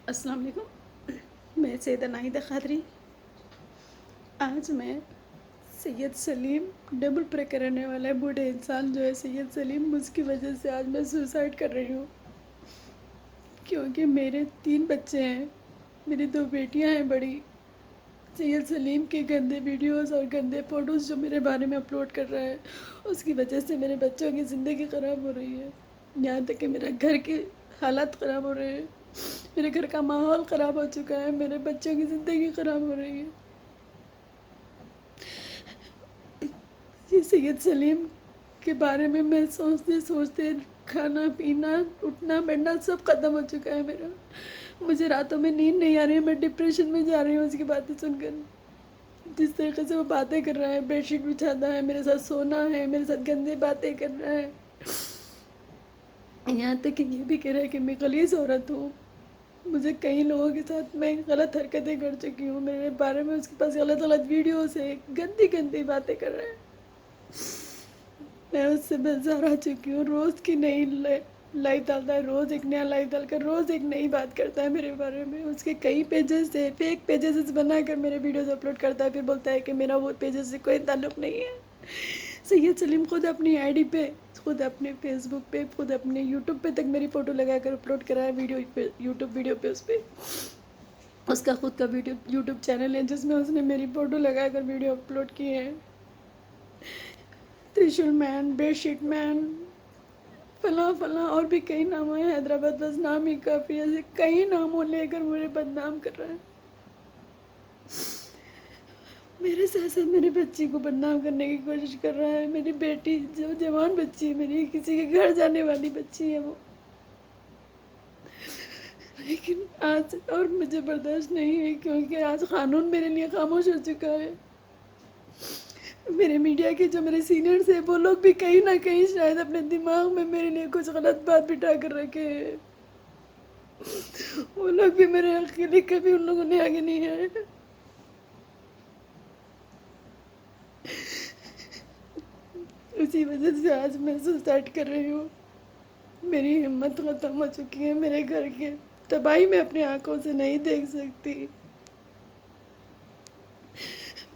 السلام علیکم، میں سیدہ ناہیدہ قادری۔ آج میں سید سلیم ڈبل پرے کرنے والا بوڑھے انسان جو ہے سید سلیم، اس کی وجہ سے آج میں سوسائڈ کر رہی ہوں، کیونکہ میرے 3 بچے ہیں، میری 2 بیٹیاں ہیں بڑی۔ سید سلیم کے گندے ویڈیوز اور گندے فوٹوز جو میرے بارے میں اپلوڈ کر رہا ہے، اس کی وجہ سے میرے بچوں کی زندگی خراب ہو رہی ہے، یہاں تک کہ میرا گھر کے حالات خراب ہو رہے ہیں، میرے گھر کا ماحول خراب ہو چکا ہے، میرے بچوں کی زندگی خراب ہو رہی ہے۔ یہ سید سلیم کے بارے میں سوچتے سوچتے کھانا پینا اٹھنا بیٹھنا سب ختم ہو چکا ہے میرا۔ مجھے راتوں میں نیند نہیں آ رہی ہے، میں ڈپریشن میں جا رہی ہوں اس کی باتیں سن کر۔ جس طریقے سے وہ باتیں کر رہا ہے، بیڈ شیٹ بچھاتا ہے، میرے ساتھ سونا ہے، میرے ساتھ گندے باتیں کر رہا ہے، یہاں تک کہ یہ بھی کہہ رہا ہے کہ میں غلیظ عورت ہوں۔ مجھے کئی لوگوں کے ساتھ میں غلط حرکتیں کر چکی ہوں، میرے بارے میں اس کے پاس غلط ویڈیوز ہے، گندی گندی باتیں کر رہے ہیں۔ میں اس سے بیزار آ چکی ہوں، روز کی نئی لائف ڈالتا ہے، روز ایک نیا لائف ڈال کر روز ایک نئی بات کرتا ہے میرے بارے میں۔ اس کے کئی پیجز سے فیک پیجز بنا کر میرے ویڈیوز اپلوڈ کرتا ہے، پھر بولتا ہے کہ میرا وہ پیجز سے کوئی تعلق نہیں ہے۔ سید سلیم خود اپنی آئی ڈی پہ، خود اپنے فیس بک پہ، خود اپنے یوٹیوب پہ تک میری فوٹو لگا کر اپلوڈ کرا ہے ویڈیو پہ، یوٹیوب ویڈیو پہ۔ اس کا خود کا یوٹیوب چینل ہے جس میں اس نے میری فوٹو لگا کر ویڈیو اپلوڈ کی ہے۔ ترشول مین، بیڈ شیٹ مین، فلاں فلاں اور بھی کئی نام ہیں حیدرآباد، بس نام ہی کافی ہے، ایسے کئی ناموں لے کر مجھے بدنام کر رہا ہے۔ میرے ساتھ ساتھ میری بچی کو بدنام کرنے کی کوشش کر رہا ہے۔ میری بیٹی جو جوان بچی ہے، میری کسی کے گھر جانے والی بچی ہے وہ، لیکن آج اور مجھے برداشت نہیں ہے، کیونکہ آج قانون میرے لیے خاموش ہو چکا ہے۔ میرے میڈیا کے جو میرے سینئرز ہیں وہ لوگ بھی کہیں نہ کہیں شاید اپنے دماغ میں میرے لیے کچھ غلط بات بٹھا کر رکھے ہیں، وہ لوگ بھی میرے حق کے لیے کبھی ان لوگوں نے آگے نہیں آئے۔ اسی وجہ سے آج میں سوسائڈ کر رہی ہوں۔ میری ہمت ختم ہو چکی ہے، میرے گھر کی تباہی میں اپنی آنکھوں سے نہیں دیکھ سکتی۔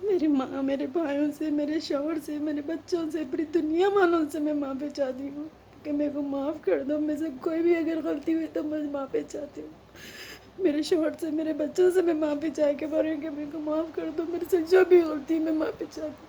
میری ماں، میرے بھائیوں سے، میرے شوہر سے، میرے بچوں سے، پوری دنیا والوں سے میں معافی چاہتی ہوں کہ میرے کو معاف کر دو، مجھ سے کوئی بھی اگر غلطی ہوئی تو میں معافی چاہتی ہوں۔ میرے شوہر سے، میرے بچوں سے میں معافی چاہ کے بول رہی ہوں کہ میرے کو معاف کر دو، میرے سے جو بھی غلطی میں معافی چاہتی ہوں۔